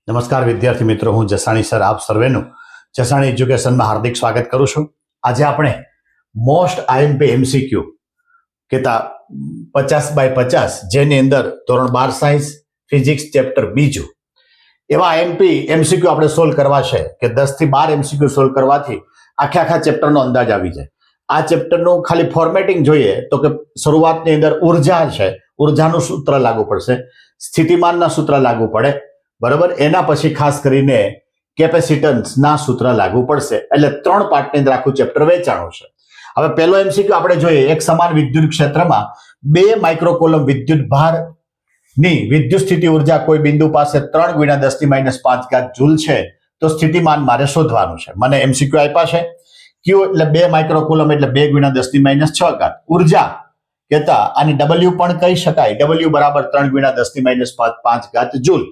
નમસ્કાર વિદ્યાર્થી મિત્રો, હું જસાણી સર આપ સર્વેનું જસાણી એજ્યુકેશનમાં હાર્દિક સ્વાગત કરું છું. આજે આપણે મોસ્ટ આઈએમપી એમસીક્યુ કહેતા 50/50 જેની અંદર ધોરણ 12 સાયન્સ ફિઝિક્સ ચેપ્ટર બીજું એવા એમસીક્યુ આપણે સોલ્વ કરવા છે કે 10 થી 12 એમસીક્યુ સોલ્વ કરવાથી આખા ચેપ્ટરનો અંદાજ આવી જાય. આ ચેપ્ટરનું ખાલી ફોર્મેટિંગ જોઈએ તો કે શરૂઆતની અંદર ઉર્જા છે, ઉર્જાનું સૂત્ર લાગુ પડશે, સ્થિતિમાનના સૂત્ર લાગુ પડે, બરાબર. એના પછી ખાસ કરીને કેપેસિટન્સના સૂત્ર લાગુ પડશે. એટલે 3 પાર્ટની અંદર આખું ચેપ્ટર વહેંચાણું છે. હવે પહેલો એમસીક્યુ આપણે જોઈએ, એક સમાન વિદ્યુત ક્ષેત્રમાં 2 માઇક્રોકોલમ વિદ્યુત ભારની વિદ્યુત સ્થિતિ ઉર્જા કોઈ બિંદુ પાસે 3 × 10⁻5 જૂલ છે તો સ્થિતિમાન મારે શોધવાનું છે. મને એમસીક્યુ આપ્યા છે. ક્યુ એટલે 2 માઇક્રોકોલમ એટલે 2 × 10⁻6 ઉર્જા કહેતા આની ડબલ્યુ પણ કહી શકાય. ડબલ્યુ બરાબર 3 × 10⁻5 જૂલ.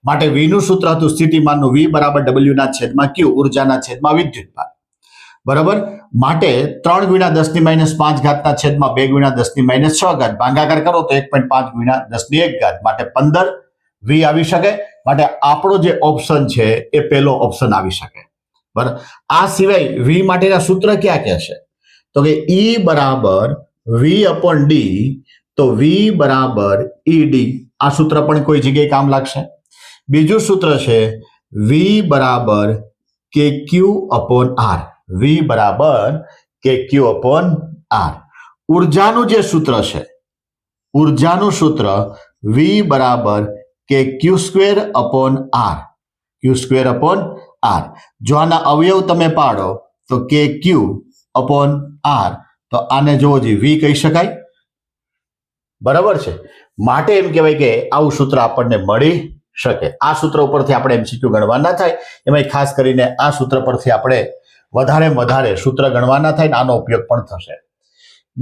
માટે V નું સૂત્ર હતું સ્થિતિમાનનું V બરાબર W/Q ઉર્જાના છેદમાં વિદ્યુત ભાર, બરાબર. માટે 3 × 10⁻5 ના છેદમાં 2 × 10⁻6 ભાગાકાર કરો તો 1.5 × 10⁻1 માટે 15 V આવી શકે. માટે આપણો જે ઓપ્શન છે એ પહેલો ઓપ્શન આવી શકે, બરાબર. આ સિવાય V માટેના સૂત્ર ક્યાં છે તો કે E બરાબર V/D, તો V બરાબર ED. આ સૂત્ર પણ કોઈ જગ્યાએ કામ લાગશે. બીજું સૂત્ર છે V બરાબર KQ/R. V બરાબર KQ/R. ઉર્જાનું જે સૂત્ર છે, ઉર્જાનું સૂત્ર V બરાબર KQ²/R. Q²/R. જો આના અવયવ તમે પાડો તો KQ/R, તો આને જોવો જોઈએ V કહી શકાય, બરાબર છે. માટે એમ કહેવાય કે આવું સૂત્ર આપણને મળી શકે. આ સૂત્ર ઉપરથી આપણે એમસીક્યુ ગણવાના થાય, એમાં ખાસ કરીને આ સૂત્ર પરથી આપણે વધારે સૂત્ર ગણવાના થાય ને આનો ઉપયોગ પણ થશે.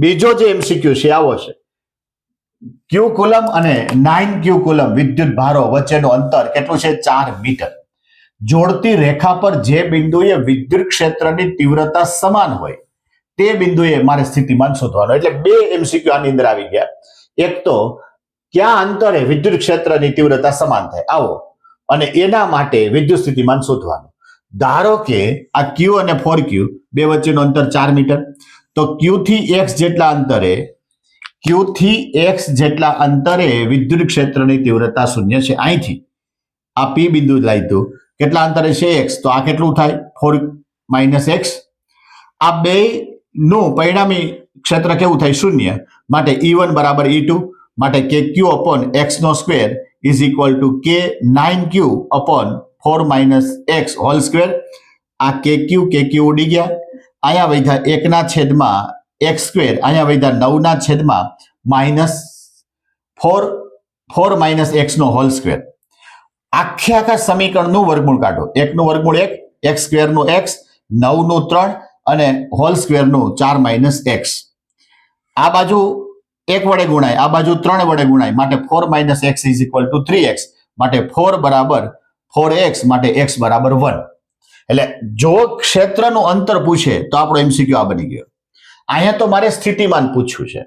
બીજો જે એમસીક્યુ છે આવો છે, ક્યુ કુલમ અને 9Q કુલમ વિદ્યુત ભારો વચ્ચેનું અંતર કેટલું છે? 4 મીટર. જોડતી રેખા પર જે બિંદુએ વિદ્યુત ક્ષેત્રની તીવ્રતા સમાન હોય તે બિંદુએ મારે સ્થિતિમાન શોધવાનું. એટલે 2 એમસીક્યુ આની અંદર આવી ગયા. એક તો ક્યાં અંતરે વિદ્યુત ક્ષેત્રની તીવ્રતા સમાન થાય આવો, અને એના માટે વિદ્યુત સ્થિતિમાન શોધવાનું. ધારો કે આ Q અને 4Q બે વચ્ચેનું અંતર 4 મીટર, તો Q થી X જેટલા અંતરે વિદ્યુત ક્ષેત્રની તીવ્રતા 0 છે. અહીંથી આ P બિંદુ લાવ્યું, કેટલા અંતરે છે X, તો આ કેટલું થાય? 4 - X. આ બે નું પરિણામી ક્ષેત્ર કેવું થાય? 0. માટે E1 બરાબર E2. માટે KQ/X² = K9Q/4 - X². આ KQ ઉડી ગયા. અહીંયા વધ્યા 1/(x²), અહીંયા વધ્યા 9/(4 - X²). આખા સમીકરણનું વર્ગમૂળ કાઢો. 1 નું વર્ગમૂળ 1, x² નું x, 9 નું 3 અને હોલ² નું 4 - X. આ બાજુ 1 વડે ગુણાય, આ બાજુ 3 વડે ગુણાય. માટે 4 - X = 3x. માટે 4 બરાબર 4x, માટે x બરાબર 1. એટલે જો ક્ષેત્રનું અંતર પૂછે તો આપણો એમસીક્યુ આ બની ગયો. અહીંયા તો મારે સ્થિતિમાન પૂછ્યું છે,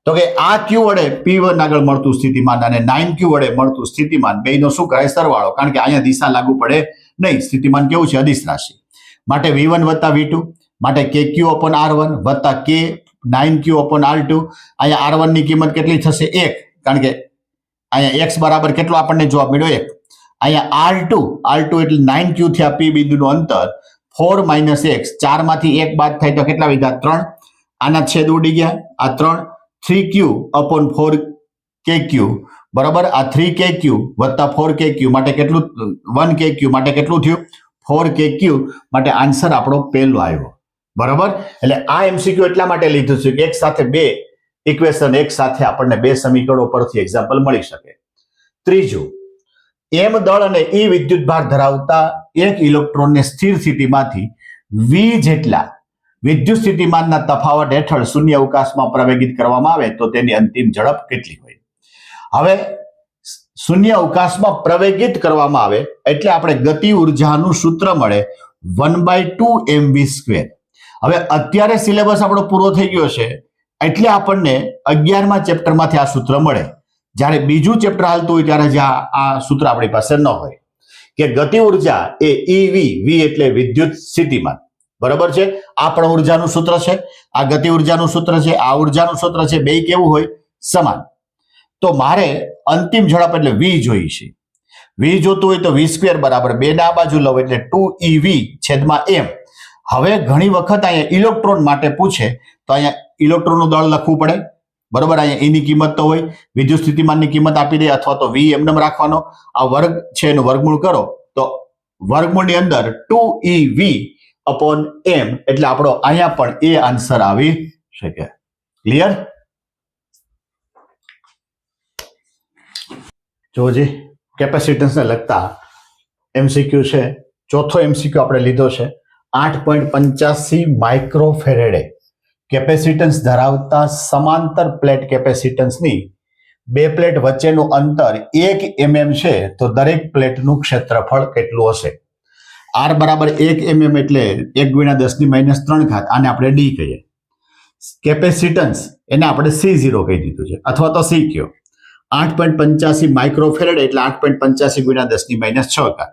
તો કે આ Q વડે P1 આગળ મળતું સ્થિતિમાન અને 9Q વડે મળતું સ્થિતિમાન બેયનો શું કરાય? સરવાળો. કારણ કે અહીંયા દિશા લાગુ પડે નહીં, સ્થિતિમાન કેવું છે? અદિશ રાશિ. માટે V1 + V2, માટે KQ/R1 વત્તા K9Q/R2. અહીંયા R1 ની કિંમત કેટલી થશે? 1. કારણ કે અહીંયા X બરાબર કેટલો આપણને જવાબ મળ્યો? 1. અહીંયા R2 એટલે 9Q થી આ P બિંદુનું અંતર 4 - X. 4 માંથી 1 બાદ થાય તો કેટલા વધ્યા? 3. આના છેદ ઉડી ગયા. આ 3 3Q/4 KQ, બરાબર. આ 3KQ વત્તા 4KQ માટે કેટલું? 1KQ માટે કેટલું થયું? 4KQ. માટે આન્સર આપણો પહેલો આવ્યો, બરાબર. એટલે આ એમસીક્યુ એટલા માટે લીધું છે કે એક સાથે 2 ઇક્વેશન, એક સાથે આપણને 2 સમીકરણો પરથી એક્ઝામ્પલ મળી શકે. ત્રીજું, M દળ અને E વિદ્યુત ભાર ધરાવતા એક ઇલેક્ટ્રોનને સ્થિર સ્થિતિમાંથી V જેટલા વિદ્યુત સ્થિતિમાનના તફાવત હેઠળ શૂન્ય અવકાશમાં પ્રવેગિત કરવામાં આવે તો તેની અંતિમ ઝડપ કેટલી હોય? હવે શૂન્ય અવકાશમાં પ્રવેગિત કરવામાં આવે એટલે આપણે ગતિ ઉર્જાનું સૂત્ર મળે 1/2 mv². હવે અત્યારે સિલેબસ આપણો પૂરો થઈ ગયો છે એટલે આપણને 11મા ચેપ્ટરમાંથી આ સૂત્ર મળે. જ્યારે બીજું ચેપ્ટર હાલતું હોય ત્યારે આ સૂત્ર આપણી પાસે ન હોય. કે ગતિ ઉર્જા એ ઈવી, વી એટલે વિદ્યુત સ્થિતિમાન, બરાબર છે. આ પણ ઉર્જાનું સૂત્ર છે, આ ગતિ ઉર્જાનું સૂત્ર છે, આ ઉર્જાનું સૂત્ર છે, બે કેવું હોય? સમાન. તો મારે અંતિમ ઝડપ એટલે વી જોઈ છે. વી જોતું હોય તો વી સ્ક્વેર બરાબર 2 ને આ બાજુ લઉં એટલે 2ev છેદમાં m. હવે ઘણી વખત અહીંયા ઇલેક્ટ્રોન માટે પૂછે તો અહીંયા ઇલેક્ટ્રોનનું દળ લખવું પડે, બરોબર. અહીંયા એની કિંમત તો હોય, વિદ્યુત સ્થિતિમાનની કિંમત આપી દે, અથવા તો વી એમને રાખવાનો. આ વર્ગ છે એનું વર્ગમૂળ કરો તો વર્ગમૂળની અંદર 2ev અપોન m એટલે આપણો અહીંયા પણ એ આન્સર આવી શકે. ક્લિયર? જોજી, કેપેસિટન્સને લગતા એમસીક્યુ છે. ચોથો એમસીક્યુ આપણે લીધો છે 8.85 માઇક્રોફેરેડે કેપેસિટન્સ ધરાવતા સમાંતર પ્લેટ કેપેસિટન્સની બે પ્લેટ વચ્ચેનું અંતર 1 mm છે તો દરેક પ્લેટનું ક્ષેત્રફળ કેટલું હશે? R બરાબર 1 mm એટલે 1 × 10⁻³ ઘાત, આને આપણે ડી કહીએ. કેપેસિટન્સ એને આપણે C0 કહી દીધું છે, અથવા તો C કયો. 8.85 માઇક્રોફેરેડ એટલે 8.85 × 10⁻6 ઘાત.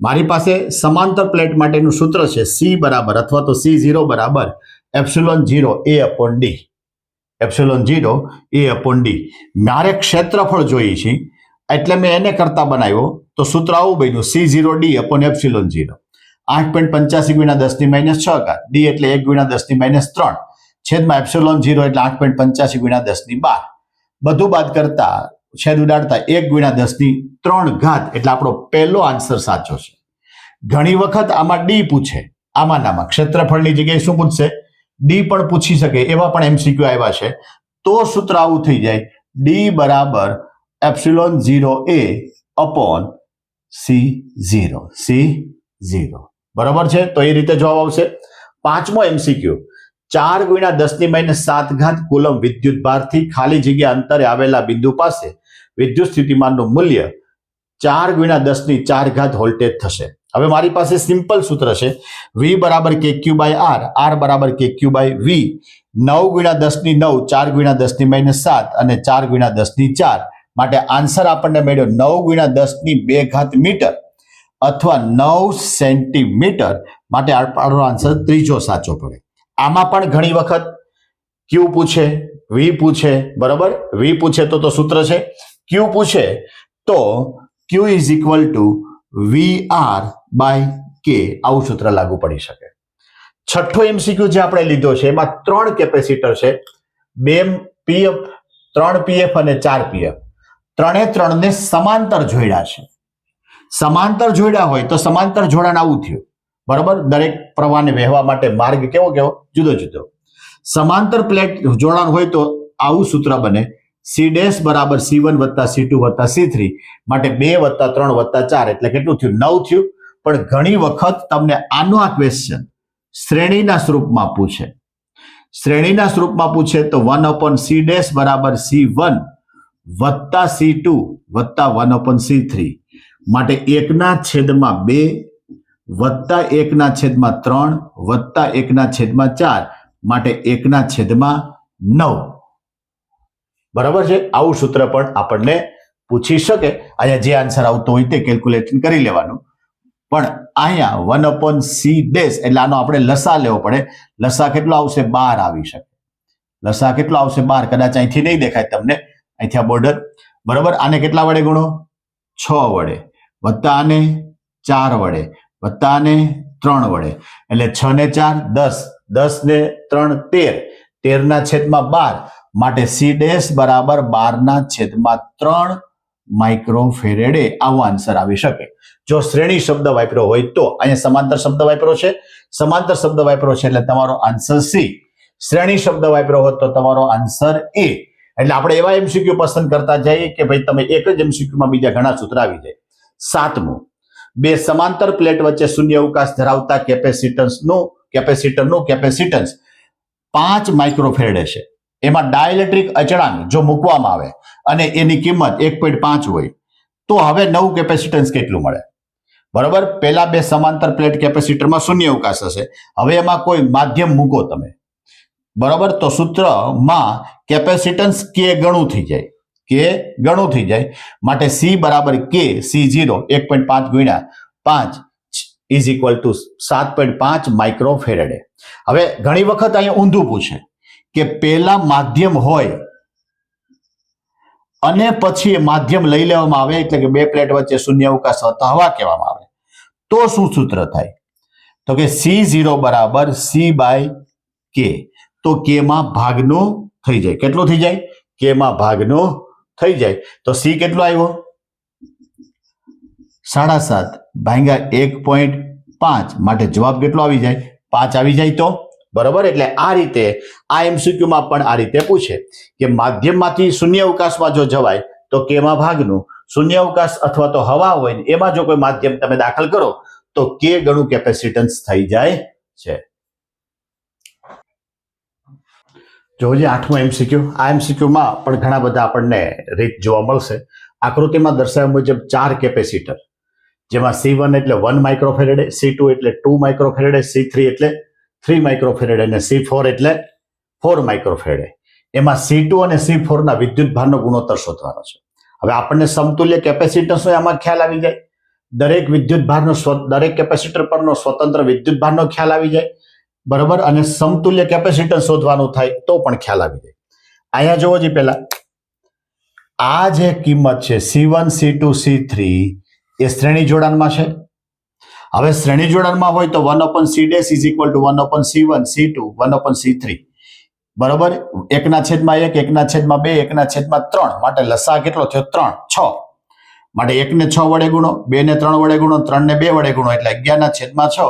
મારી પાસે સમાંતર પ્લેટ માટેનું સૂત્ર છે C બરાબર અથવા તો C0 બરાબર ε0 A/d. ε0 A/d. મારે ક્ષેત્રફળ જોઈએ છે એટલે મેં એને કરતા બનાવ્યો તો સૂત્ર આવું બન્યું C0d/ε0. 8.85 × 10⁻6 ઘાત, d એટલે 1 × 10⁻³ છેદમાં ε0 એટલે 8.85 × 10⁻12. બધું બાદ કરતા છેદ ઉડાડતા 1 × 10⁻³ ઘાત એટલે આપણો પહેલો આન્સર સાચો છે. ઘણી વખત આમાં ડી પૂછે, આમાં ક્ષેત્રફળની જગ્યાએ શું પૂછશે? ડી પણ પૂછી શકે, એવા પણ એમસીક્યુ આવ્યા છે. તો સૂત્ર આવું થઈ જાય ડી બરાબર ε0a/C0. C0 બરાબર છે. તો એ રીતે જવાબ આવશે. પાંચમો એમસીક્યુ 4 × 10⁻7 ઘાત કુલમ વિદ્યુત ભારથી ખાલી જગ્યા અંતરે આવેલા બિંદુ પાસે વિદ્યુત સ્થિતિમાનનું મૂલ્ય 4 × 10⁴ ઘાત વોલ્ટેજ થશે. હવે મારી પાસે સિમ્પલ સૂત્ર છે V બરાબર KQ/R, R બરાબર KQ/V. 9 × 10⁹ 4 × 10⁻7 અને 4 × 10⁴ માટે આન્સર આપણને મળ્યો 9 × 10⁵ ઘાત મીટર અથવા 9 સેન્ટીમીટર. માટે આપણો આન્સર ત્રીજો સાચો પડે. આમાં પણ ઘણી વખત ક્યુ પૂછે, વી પૂછે, બરાબર. વી પૂછે તો સૂત્ર છે, ક્યુ પૂછે તો Q = VR/K આવું સૂત્ર લાગુ પડી શકે. છઠ્ઠો એમસીક્યુ જે આપણે લીધો છે એમાં 3 કેપેસિટર છે, 2 PF, 3 PF અને 4 PF. ત્રણે ત્રણને સમાંતર જોડ્યા છે. સમાંતર જોડ્યા હોય તો સમાંતર જોડાણ આવું થયું, બરાબર. દરેક પ્રવાહને વહેવા માટે માર્ગ કેવો જુદો જુદો. સમાંતર પ્લેટ જોડાણ હોય તો આવું સૂત્ર બને C' બરાબર C1 + C2 + C3 માટે 2 + 3 + 4 એટલે કેટલું થયું? 9 થયું. પણ ઘણી વખત તમને આનો આ ક્વેશ્ચન શ્રેણીના સ્વરૂપમાં પૂછે. શ્રેણીના સ્વરૂપમાં પૂછે તો 1/C' બરાબર C1 + C2 + 1/C3 માટે 1/2 + 1/3 + 1/4 માટે 1/9. બરાબર છે. આવું સૂત્ર પણ આપણને પૂછી શકે. અહીંયા જે આન્સર આવતો હોય તે કેલ્ક્યુલેશન કરી લેવાનું. પણ અહીંયા 1/C' એટલે આનો આપણે લસા લેવો પડે. લસા કેટલો આવશે? 12 આવી શકે. લસા કેટલો આવશે? 12. કદાચ અહીંથી નહીં દેખાય તમને, અહીંથી આ બોર્ડર, બરાબર. આને કેટલા વડે ગુણો? 6 વડે, વત્તા આને 4 વડે, વત્તા આને 3 વડે, એટલે 6 ને 4 10, 10 ને 3 13, 13/12 માટે C' બરાબર 12/3 માઇક્રોફેરેડે આવો આન્સર આવી શકે. જો શ્રેણી શબ્દ વાપર્યો હોય તો. અહીંયા સમાંતર શબ્દ વાપર્યો છે, સમાંતર શબ્દ વાપર્યો છે એટલે તમારો આન્સર C. શ્રેણી શબ્દ વાપર્યો હોત તો તમારો આન્સર A. એટલે આપણે એવા એમસીક્યુ પસંદ કરતા જઈએ કે ભાઈ તમે એક જ એમસીક્યુમાં બીજા ઘણા સૂત્ર આવી જાય. સાતમું, બે સમાંતર પ્લેટ વચ્ચે શૂન્ય અવકાશ ધરાવતા કેપેસિટરનું કેપેસિટન્સ 5 માઇક્રોફેરેડે છે. એમાં ડાઇલેક્ટ્રિક અચળાંક જો મૂકવામાં આવે અને એની કિંમત 1.5 હોય તો હવે નવું કેપેસિટન્સ કેટલું મળે? બરાબર. પહેલા બે સમાંતર પ્લેટ કેપેસિટરમાં શૂન્ય અવકાશ હશે. હવે એમાં કોઈ માધ્યમ મૂકો તમે, બરાબર, તો સૂત્રમાં કેપેસિટન્સ K ગણું થઈ જાય. કે ગણું થઈ જાય. માટે C બરાબર K C0 1.5 ગુણ્યા 5 ઇઝ ઇક્વલ ટુ 7.5 માઇક્રોફેરેડે. હવે ઘણી વખત અહીંયા ઊંધું પૂછે કે પહેલા માધ્યમ હોય અને પછી માધ્યમ લઈ લેવામાં આવે, એટલે કે બે પ્લેટ વચ્ચે શૂન્યાવકાશ હવા કહેવામાં આવે, તો શું સૂત્ર થાય? તો કે C0 બરાબર C બાય K. તો K માં ભાગનું થઈ જાય. કેટલું થઈ જાય? K માં ભાગનું થઈ જાય. તો C કેટલો આવ્યો? 7.5 ભાગ્યા 1.5. માટે જવાબ કેટલો આવી જાય? 5 આવી જાય. તો બરોબર. એટલે આ રીતે આ MCQ માં પણ આ રીતે પૂછે કે માધ્યમમાંથી શૂન્યાવકાશમાં જો જવાય તો K માં ભાગનું, શૂન્યાવકાશ અથવા તો હવા હોય ને એમાં જો કોઈ માધ્યમ તમે દાખલ કરો તો K ગણું કેપેસિટન્સ થઈ જાય છે. જોજે 8મો MCQ. આ MCQ માં પણ ઘણા બધા આપણને રીત જોવા મળશે. આકૃતિમાં દર્શાવ્યા મુજબ 4 કેપેસિટર, જેમાં C1 એટલે 1 માઇક્રોફેરેડે, C2 એટલે 2 માઇક્રોફેરેડે, C3 એટલે 3 માઇક્રોફેરેડે અને C4 એટલે 4 માઇક્રોફેરેડે. એમાં C2 અને C4 ના વિદ્યુત ભારનો ગુણોત્તર શોધવાનો છે. હવે આપણને સમતુલ્ય કેપેસિટન્સ હોય આમાં ખ્યાલ આવી જાય. દરેક વિદ્યુત ભારનો દરેક કેપેસિટર પરનો સ્વતંત્ર વિદ્યુત ભારનો ખ્યાલ આવી જાય. બરોબર. અને સમતુલ્ય કેપેસિટન્સ શોધવાનું થાય તો પણ ખ્યાલ આવી જાય. અહીંયા જોવો જી પહેલા આ જે કિંમત છે C1 C2 C3 એ શ્રેણી જોડાણમાં છે. હવે શ્રેણી જોડાણમાં હોય તો 1/C' is equal to 1/C1 C2 1/C3. બરોબર. 1/1 1/2 1/3. માટે લસા કેટલો થયો? 3 6. માટે 1 ને 6 વડે ગુણો, 2 ને 3 વડે ગુણો, 3 ને 2 વડે ગુણો એટલે 11/6.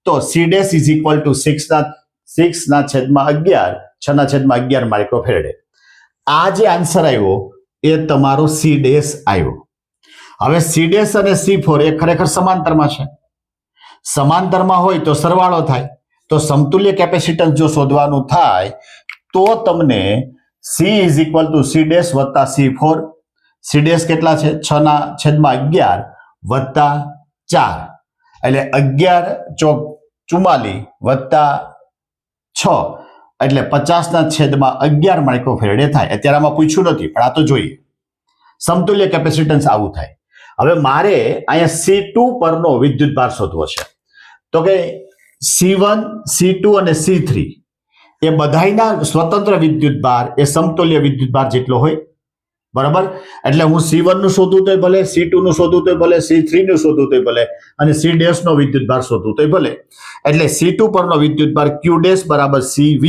તો C' ઇઝ ઇક્વલ ટુ 6/11 6/11 માઇક્રોફેરેડે. આ જે આન્સર આવ્યો એ તમારો C' આવ્યો. હવે C' અને C4 એ ખરેખર સમાંતરમાં છે. સમાંતરમાં હોય તો સરવાળો થાય. તો સમતુલ્ય કેપેસિટન્સ જો શોધવાનું થાય તો તમને C is equal to C' વત્તા C4. C' કેટલા છે? 6/11 વત્તા 4 એટલે 11 ચોક 44 વત્તા 6 એટલે 50/11 માઇક્રોફેરેડે થાય. અત્યારે આમાં પૂછ્યું નથી પણ આ તો જોઈએ. સમતુલ્ય કેપેસિટન્સ આવું થાય. હવે મારે અહીંયા C2 પરનો વિદ્યુત ભાર શોધવો છે. તો કે C1 C2 અને C3 એ બધાયના સ્વતંત્ર વિદ્યુત ભાર એ સમતુલ્ય વિદ્યુત ભાર જેટલો હોય. બરાબર. એટલે હું C1 નું શોધું તોય ભલે, C2 નું શોધું તોય ભલે, C3 નું શોધું તોય ભલે અને C' નો વિદ્યુત ભાર શોધું તોય ભલે. એટલે C2 પરનો વિદ્યુત ભાર Q' બરાબર CV.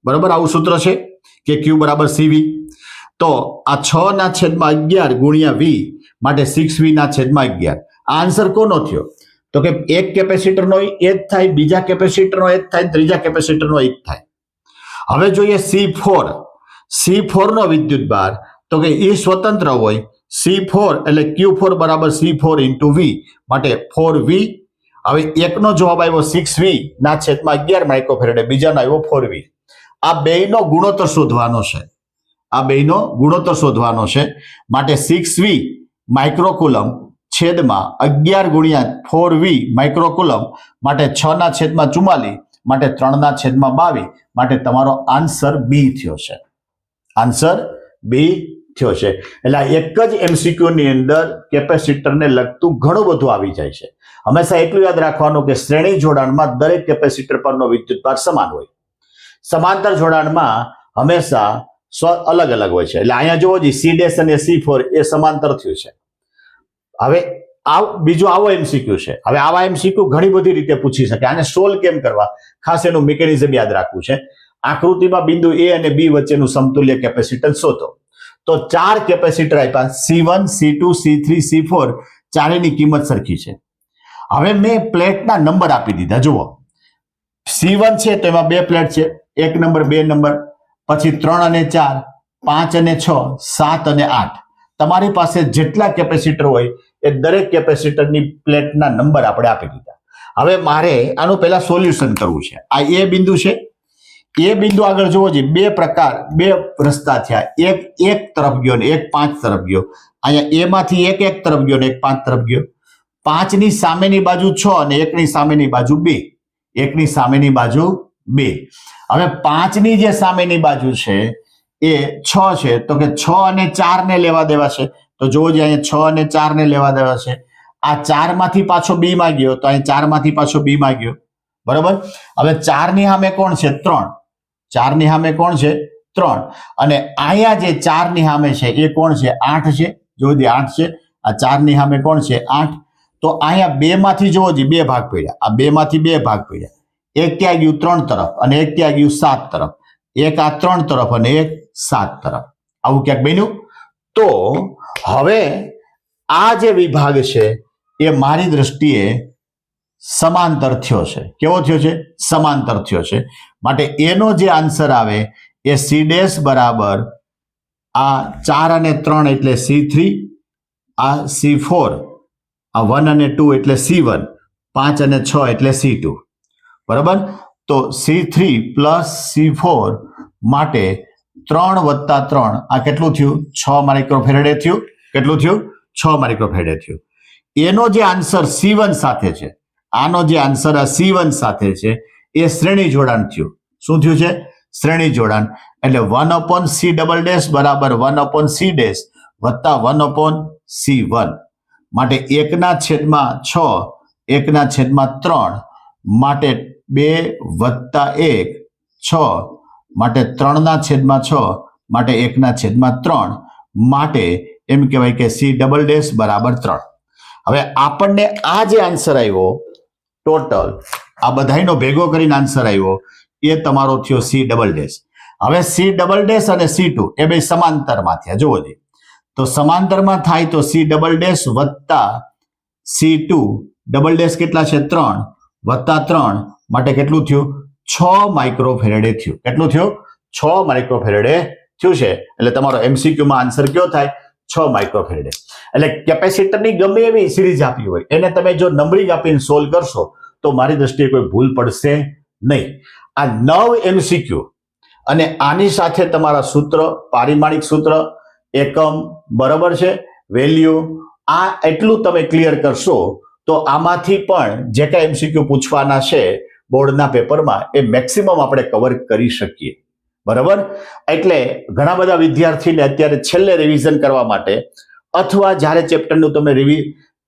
બરાબર. આવું સૂત્ર છે કે Q બરાબર CV. તો આ 6/11 ગુણ્યા V માટે 6V/11. આ આન્સર કોનો થયો? તો કે એક કેપેસિટરનો એ જ થાય, બીજા કેપેસિટરનો એ જ થાય, ત્રીજા કેપેસિટરનો એ જ થાય. હવે જોઈએ C4 નો વિદ્યુત ભાર. તો કે એ સ્વતંત્ર હોય. C4 એટલે Q4 બરાબર C4 ઇન્ટુ V માટે 4V. હવે એકનો જવાબ આવ્યો 6V/11 માઇક્રોફેરેડે, બીજાનો આવ્યો 4V. આ બેયનો ગુણોત્તર શોધવાનો છે. માટે 6V માઇક્રોકુલમ છેદમાં 11 ગુણ્યા 4V માઇક્રોકુલમ માટે 6/44 માટે 3/22 માટે તમારો આન્સર B થયો છે. એટલે એક જ MCQ ની અંદર કેપેસિટરને લગતું ઘણું બધું આવી જાય છે. હંમેશા એટલું યાદ રાખવાનું કે શ્રેણી જોડાણમાં દરેક કેપેસિટર પરનો વિદ્યુત ભાર સમાન હોય. સમાંતર જોડાણમાં હંમેશા અલગ અલગ હોય છે. એટલે અહીંયા જોવો જી C' અને C4 એ સમાંતર થયું છે. હવે બીજો આવો MCQ છે. હવે આવા MCQ ઘણી બધી રીતે પૂછી શકે. આને સોલ્વ કેમ કરવા? ખાસ એનું મિકેનિઝમ યાદ રાખવું છે. આકૃતિમાં બિંદુ A અને B વચ્ચેનું સમતુલ્ય કેપેસિટન્સ શોધો. તો 4 કેપેસિટર આપ્યા C1 C2 C3 C4 ચારેયની કિંમત સરખી છે. હવે મેં પ્લેટના નંબર આપી દીધા. જુઓ C1 છે તો એમાં 2 પ્લેટ છે, 1 નંબર 2 નંબર, પછી 3 અને 4 5 અને 6 7 અને 8. તમારી પાસે જેટલા કેપેસિટર હોય એ દરેક કેપેસિટરની પ્લેટના નંબર આપણે આપી દીધા. હવે મારે આનું પહેલા સોલ્યુશન કરવું છે. આ A બિંદુ છે. એ બિંદુ આગળ જોવો જોઈએ બે રસ્તા થયા. એક તરફ ગયો ને એક 5 તરફ ગયો. અહીંયા A માંથી એક તરફ ગયો ને એક 5 તરફ ગયો. 5 ની સામેની બાજુ 6 અને 1 ની સામેની બાજુ 2. 1 ની સામેની બાજુ 2. હવે 5 ની જે સામેની બાજુ છે એ 6 છે, તો કે 6 અને 4 ને લેવા દેવા છે. તો જોવો જે અહીંયા 6 અને 4 ને લેવા દેવા છે. આ 4 માંથી પાછો b માં ગયો, તો અહીં 4 માંથી પાછો b માં ગયો. બરાબર. હવે 4 ની સામે કોણ છે? 3. 4 ની સામે કોણ છે? 3. અને અહીંયા જે 4 ની સામે છે એ કોણ છે? 8 છે. જોવો જે 8 છે. આ 4 ની સામે કોણ છે? 8. તો અહીંયા 2 માંથી જોવો જે 2 ભાગ પડ્યા. આ 2 માંથી 2 ભાગ પડ્યા. એક ત્યાં ગયું 3 તરફ અને એક ત્યાં ગયું 7 તરફ. એક આ 3 તરફ અને એક 7 તરફ. આવું ક્યાંક બન્યું? તો હવે આ જે વિભાગ છે એ મારી દ્રષ્ટિએ સમાંતર થયો છે. કેવો થયો છે? સમાંતર થયો છે. માટે એનો જે આન્સર આવે એ સી ડેશ બરાબર આ 4 અને 3 એટલે C3, આ C4, આ 1 અને 2 એટલે C1, 5 અને 6 એટલે C2. બરાબર. તો C3 પ્લસ C4 માટે 3 વત્તા 3 આ કેટલું થયું? 6 માઇક્રોફેરેડે થયું. કેટલું થયું? 6 માઇક્રોફેરેડે થયું. એનો જે આન્સર C1 સાથે છે, આનો જે આન્સર આ C1 સાથે છે એ શ્રેણી જોડાણ થયું. શું થયું છે? શ્રેણી જોડાણ. એટલે 1/C ડબલ ડેશ બરાબર 1/C ડેશ વત્તા 1/C1. માટે 1/6 1/3 માટે 2 વત્તા 1 6 માટે 3/6 માટે 1/3 માટે એમ કહેવાય કે C ડબલ ડેશ બરાબર 3. હવે આપણને આ જે આન્સર આવ્યો ટોટલ આ બધાનો ભેગો કરીને આન્સર આવ્યો એ તમારો થયો C ડબલ ડેશ. હવે C ડબલ ડેશ અને C2 એ બે સમાંતરમાં થયા. જુઓ જી, તો સમાંતરમાં થાય તો C ડબલ ડેશ વત્તા C2 ડબલ ડેશ કેટલા છે? 3 વત્તા 3 માટે કેટલું થયું? 6 માઇક્રોફેરેડે થયું. કેટલું થયું? 6 માઇક્રોફેરેડે થયું છે. એટલે તમારો MCQ માં આન્સર કયો થાય? 6 માઇક્રોફેરેડે. એટલે કેપેસિટરની ગમે એવી સિરીઝ આપી હોય એને તમે જો નંબરિંગ આપીને સોલ્વ કરશો તો મારી દ્રષ્ટિએ કોઈ ભૂલ પડશે નહીં. આ 9 MCQ અને આની સાથે તમારા સૂત્ર, પારિમાણિક સૂત્ર, એકમ, બરાબર છે, વેલ્યુ, આ એટલું તમે ક્લિયર કરશો તો આમાંથી પણ જે કાંઈ MCQ પૂછવાના છે બોર્ડના પેપરમાં એ મેક્સિમમ આપણે કવર કરી શકીએ. બરાબર. એટલે ઘણા બધા વિદ્યાર્થીને અત્યારે છેલ્લે રિવિઝન કરવા માટે અથવા જ્યારે ચેપ્ટરનું તમે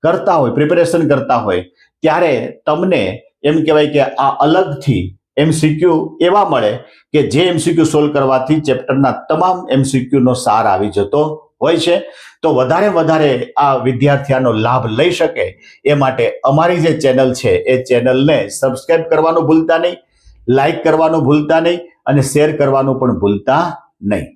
કરતા હોય, પ્રિપેરેશન કરતા હોય ત્યારે તમને એમ કહેવાય કે આ અલગથી MCQ એવા મળે કે જે MCQ સોલ્વ કરવાથી ચેપ્ટરના તમામ MCQ નો સાર આવી જતો હોય છે. તો વધારે આ વિદ્યાર્થીઓનો લાભ લઈ શકે એ માટે અમારી જે ચેનલ છે એ ચેનલને સબસ્ક્રાઇબ કરવાનું ભૂલતા નહીં, લાઈક કરવાનું ભૂલતા નહીં અને શેર કરવાનું પણ ભૂલતા નહીં.